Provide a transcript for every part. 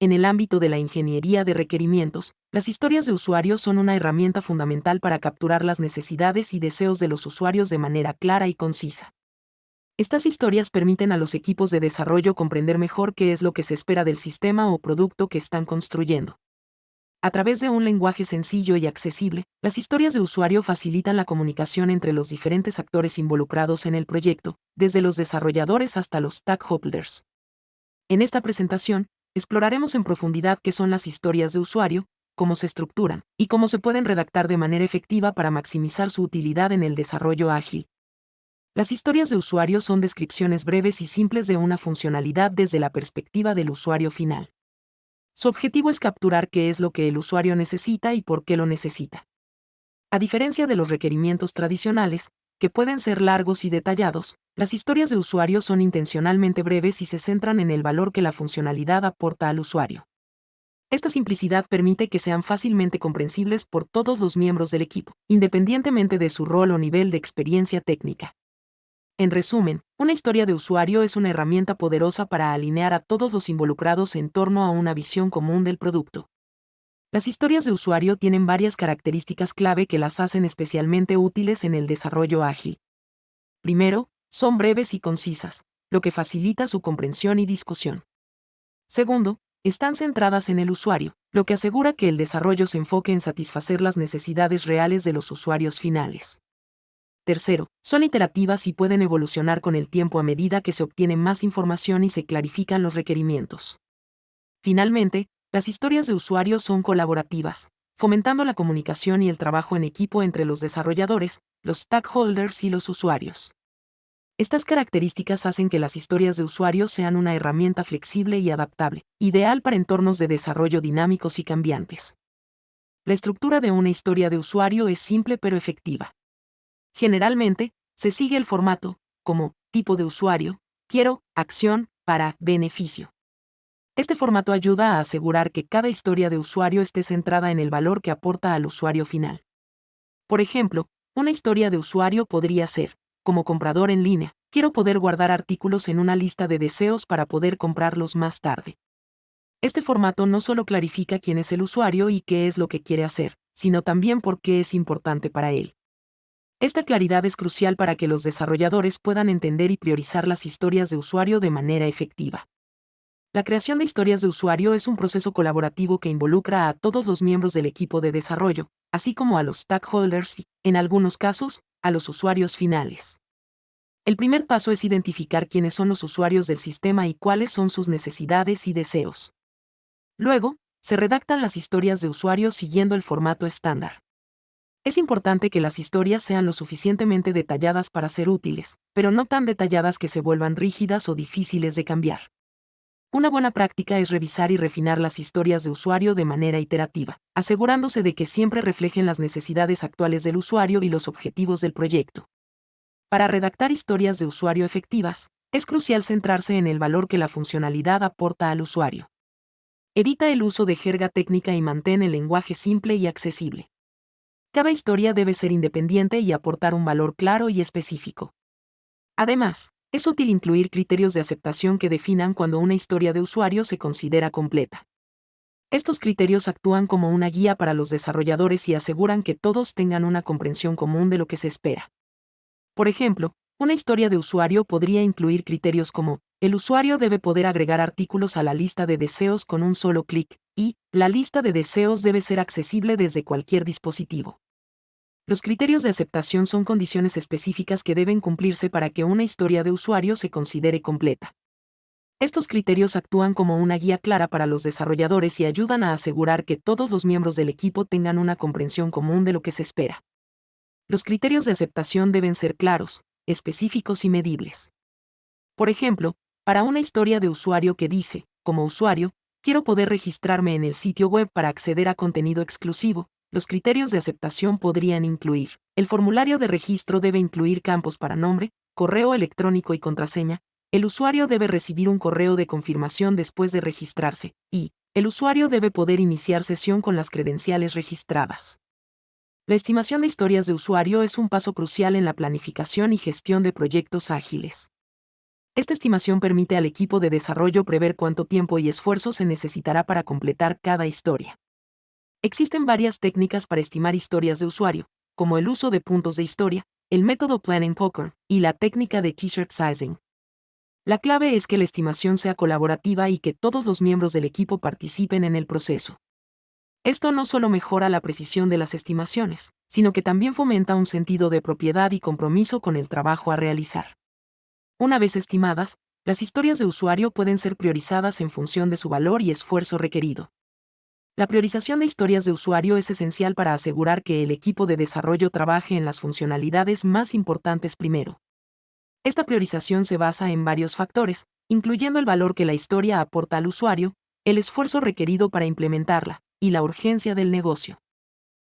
en el ámbito de la ingeniería de requerimientos, las historias de usuario son una herramienta fundamental para capturar las necesidades y deseos de los usuarios de manera clara y concisa. Estas historias permiten a los equipos de desarrollo comprender mejor qué es lo que se espera del sistema o producto que están construyendo. A través de un lenguaje sencillo y accesible, las historias de usuario facilitan la comunicación entre los diferentes actores involucrados en el proyecto, desde los desarrolladores hasta los stakeholders. En esta presentación, exploraremos en profundidad qué son las historias de usuario, cómo se estructuran, y cómo se pueden redactar de manera efectiva para maximizar su utilidad en el desarrollo ágil. Las historias de usuario son descripciones breves y simples de una funcionalidad desde la perspectiva del usuario final. Su objetivo es capturar qué es lo que el usuario necesita y por qué lo necesita. A diferencia de los requerimientos tradicionales, que pueden ser largos y detallados, las historias de usuario son intencionalmente breves y se centran en el valor que la funcionalidad aporta al usuario. Esta simplicidad permite que sean fácilmente comprensibles por todos los miembros del equipo, independientemente de su rol o nivel de experiencia técnica. En resumen, una historia de usuario es una herramienta poderosa para alinear a todos los involucrados en torno a una visión común del producto. Las historias de usuario tienen varias características clave que las hacen especialmente útiles en el desarrollo ágil. Primero, son breves y concisas, lo que facilita su comprensión y discusión. Segundo, están centradas en el usuario, lo que asegura que el desarrollo se enfoque en satisfacer las necesidades reales de los usuarios finales. Tercero, son iterativas y pueden evolucionar con el tiempo a medida que se obtiene más información y se clarifican los requerimientos. Finalmente, las historias de usuario son colaborativas, fomentando la comunicación y el trabajo en equipo entre los desarrolladores, los stakeholders y los usuarios. Estas características hacen que las historias de usuario sean una herramienta flexible y adaptable, ideal para entornos de desarrollo dinámicos y cambiantes. La estructura de una historia de usuario es simple pero efectiva. Generalmente, se sigue el formato, como tipo de usuario, quiero, acción, para, beneficio. Este formato ayuda a asegurar que cada historia de usuario esté centrada en el valor que aporta al usuario final. Por ejemplo, una historia de usuario podría ser, como comprador en línea, quiero poder guardar artículos en una lista de deseos para poder comprarlos más tarde. Este formato no solo clarifica quién es el usuario y qué es lo que quiere hacer, sino también por qué es importante para él. Esta claridad es crucial para que los desarrolladores puedan entender y priorizar las historias de usuario de manera efectiva. La creación de historias de usuario es un proceso colaborativo que involucra a todos los miembros del equipo de desarrollo, así como a los stakeholders y, en algunos casos, a los usuarios finales. El primer paso es identificar quiénes son los usuarios del sistema y cuáles son sus necesidades y deseos. Luego, se redactan las historias de usuario siguiendo el formato estándar. Es importante que las historias sean lo suficientemente detalladas para ser útiles, pero no tan detalladas que se vuelvan rígidas o difíciles de cambiar. Una buena práctica es revisar y refinar las historias de usuario de manera iterativa, asegurándose de que siempre reflejen las necesidades actuales del usuario y los objetivos del proyecto. Para redactar historias de usuario efectivas, es crucial centrarse en el valor que la funcionalidad aporta al usuario. Evita el uso de jerga técnica y mantén el lenguaje simple y accesible. Cada historia debe ser independiente y aportar un valor claro y específico. Además, es útil incluir criterios de aceptación que definan cuando una historia de usuario se considera completa. Estos criterios actúan como una guía para los desarrolladores y aseguran que todos tengan una comprensión común de lo que se espera. Por ejemplo, una historia de usuario podría incluir criterios como, el usuario debe poder agregar artículos a la lista de deseos con un solo clic, y, la lista de deseos debe ser accesible desde cualquier dispositivo. Los criterios de aceptación son condiciones específicas que deben cumplirse para que una historia de usuario se considere completa. Estos criterios actúan como una guía clara para los desarrolladores y ayudan a asegurar que todos los miembros del equipo tengan una comprensión común de lo que se espera. Los criterios de aceptación deben ser claros, específicos y medibles. Por ejemplo, para una historia de usuario que dice, como usuario, quiero poder registrarme en el sitio web para acceder a contenido exclusivo, los criterios de aceptación podrían incluir, el formulario de registro debe incluir campos para nombre, correo electrónico y contraseña, el usuario debe recibir un correo de confirmación después de registrarse, y, el usuario debe poder iniciar sesión con las credenciales registradas. La estimación de historias de usuario es un paso crucial en la planificación y gestión de proyectos ágiles. Esta estimación permite al equipo de desarrollo prever cuánto tiempo y esfuerzo se necesitará para completar cada historia. Existen varias técnicas para estimar historias de usuario, como el uso de puntos de historia, el método Planning Poker y la técnica de T-shirt sizing. La clave es que la estimación sea colaborativa y que todos los miembros del equipo participen en el proceso. Esto no solo mejora la precisión de las estimaciones, sino que también fomenta un sentido de propiedad y compromiso con el trabajo a realizar. Una vez estimadas, las historias de usuario pueden ser priorizadas en función de su valor y esfuerzo requerido. La priorización de historias de usuario es esencial para asegurar que el equipo de desarrollo trabaje en las funcionalidades más importantes primero. Esta priorización se basa en varios factores, incluyendo el valor que la historia aporta al usuario, el esfuerzo requerido para implementarla, y la urgencia del negocio.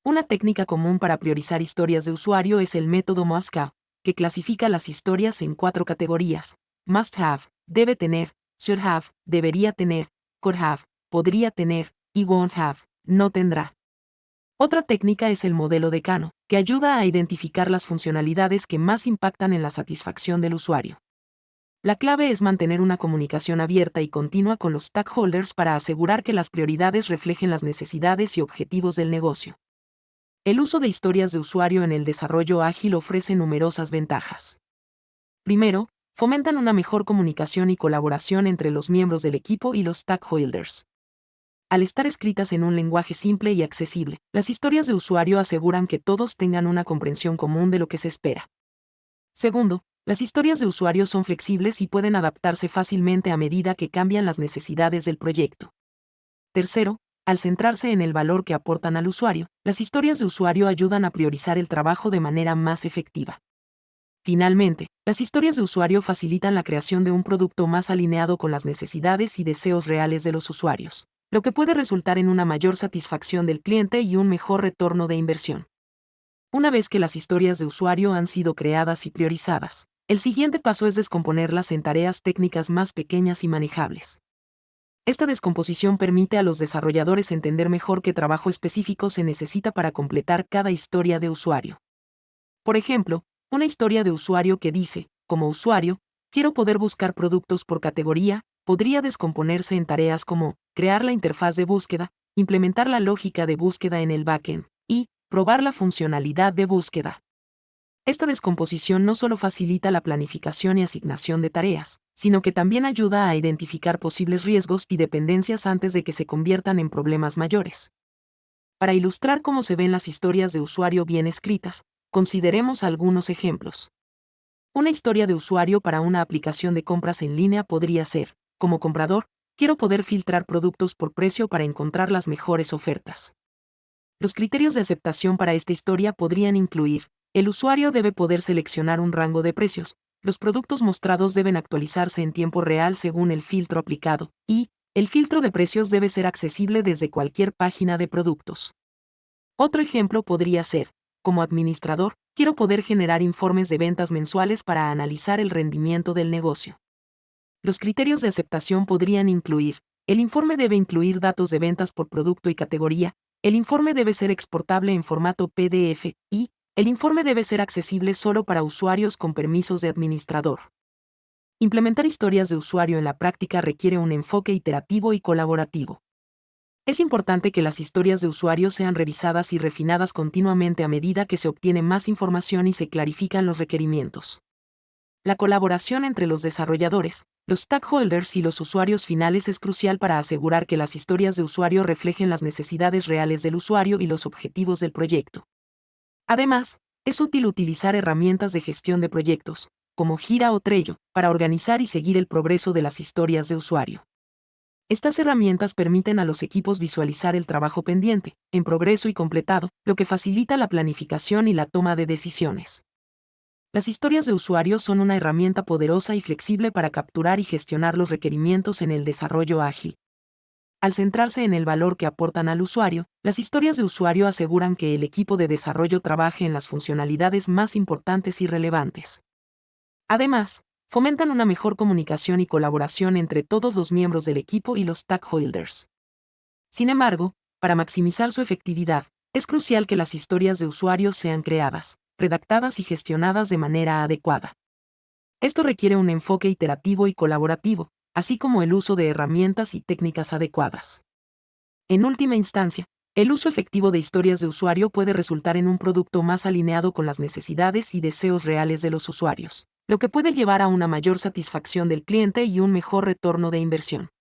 Una técnica común para priorizar historias de usuario es el método Moscow, que clasifica las historias en 4 categorías: must have, debe tener; should have, debería tener; could have, podría tener; y won't have, no tendrá. Otra técnica es el modelo de Kano, que ayuda a identificar las funcionalidades que más impactan en la satisfacción del usuario. La clave es mantener una comunicación abierta y continua con los stakeholders para asegurar que las prioridades reflejen las necesidades y objetivos del negocio. El uso de historias de usuario en el desarrollo ágil ofrece numerosas ventajas. Primero, fomentan una mejor comunicación y colaboración entre los miembros del equipo y los stakeholders. Al estar escritas en un lenguaje simple y accesible, las historias de usuario aseguran que todos tengan una comprensión común de lo que se espera. Segundo, las historias de usuario son flexibles y pueden adaptarse fácilmente a medida que cambian las necesidades del proyecto. Tercero, al centrarse en el valor que aportan al usuario, las historias de usuario ayudan a priorizar el trabajo de manera más efectiva. Finalmente, las historias de usuario facilitan la creación de un producto más alineado con las necesidades y deseos reales de los usuarios, lo que puede resultar en una mayor satisfacción del cliente y un mejor retorno de inversión. Una vez que las historias de usuario han sido creadas y priorizadas, el siguiente paso es descomponerlas en tareas técnicas más pequeñas y manejables. Esta descomposición permite a los desarrolladores entender mejor qué trabajo específico se necesita para completar cada historia de usuario. Por ejemplo, una historia de usuario que dice, como usuario, quiero poder buscar productos por categoría, podría descomponerse en tareas como crear la interfaz de búsqueda, implementar la lógica de búsqueda en el backend, y probar la funcionalidad de búsqueda. Esta descomposición no solo facilita la planificación y asignación de tareas, sino que también ayuda a identificar posibles riesgos y dependencias antes de que se conviertan en problemas mayores. Para ilustrar cómo se ven las historias de usuario bien escritas, consideremos algunos ejemplos. Una historia de usuario para una aplicación de compras en línea podría ser: como comprador, quiero poder filtrar productos por precio para encontrar las mejores ofertas. Los criterios de aceptación para esta historia podrían incluir: el usuario debe poder seleccionar un rango de precios, los productos mostrados deben actualizarse en tiempo real según el filtro aplicado, y el filtro de precios debe ser accesible desde cualquier página de productos. Otro ejemplo podría ser: como administrador, quiero poder generar informes de ventas mensuales para analizar el rendimiento del negocio. Los criterios de aceptación podrían incluir: el informe debe incluir datos de ventas por producto y categoría, el informe debe ser exportable en formato PDF, y el informe debe ser accesible solo para usuarios con permisos de administrador. Implementar historias de usuario en la práctica requiere un enfoque iterativo y colaborativo. Es importante que las historias de usuario sean revisadas y refinadas continuamente a medida que se obtiene más información y se clarifican los requerimientos. La colaboración entre los desarrolladores, los stakeholders y los usuarios finales es crucial para asegurar que las historias de usuario reflejen las necesidades reales del usuario y los objetivos del proyecto. Además, es útil utilizar herramientas de gestión de proyectos, como Jira o Trello, para organizar y seguir el progreso de las historias de usuario. Estas herramientas permiten a los equipos visualizar el trabajo pendiente, en progreso y completado, lo que facilita la planificación y la toma de decisiones. Las historias de usuario son una herramienta poderosa y flexible para capturar y gestionar los requerimientos en el desarrollo ágil. Al centrarse en el valor que aportan al usuario, las historias de usuario aseguran que el equipo de desarrollo trabaje en las funcionalidades más importantes y relevantes. Además, fomentan una mejor comunicación y colaboración entre todos los miembros del equipo y los stakeholders. Sin embargo, para maximizar su efectividad, es crucial que las historias de usuario sean creadas, redactadas y gestionadas de manera adecuada. Esto requiere un enfoque iterativo y colaborativo, así como el uso de herramientas y técnicas adecuadas. En última instancia, el uso efectivo de historias de usuario puede resultar en un producto más alineado con las necesidades y deseos reales de los usuarios, lo que puede llevar a una mayor satisfacción del cliente y un mejor retorno de inversión.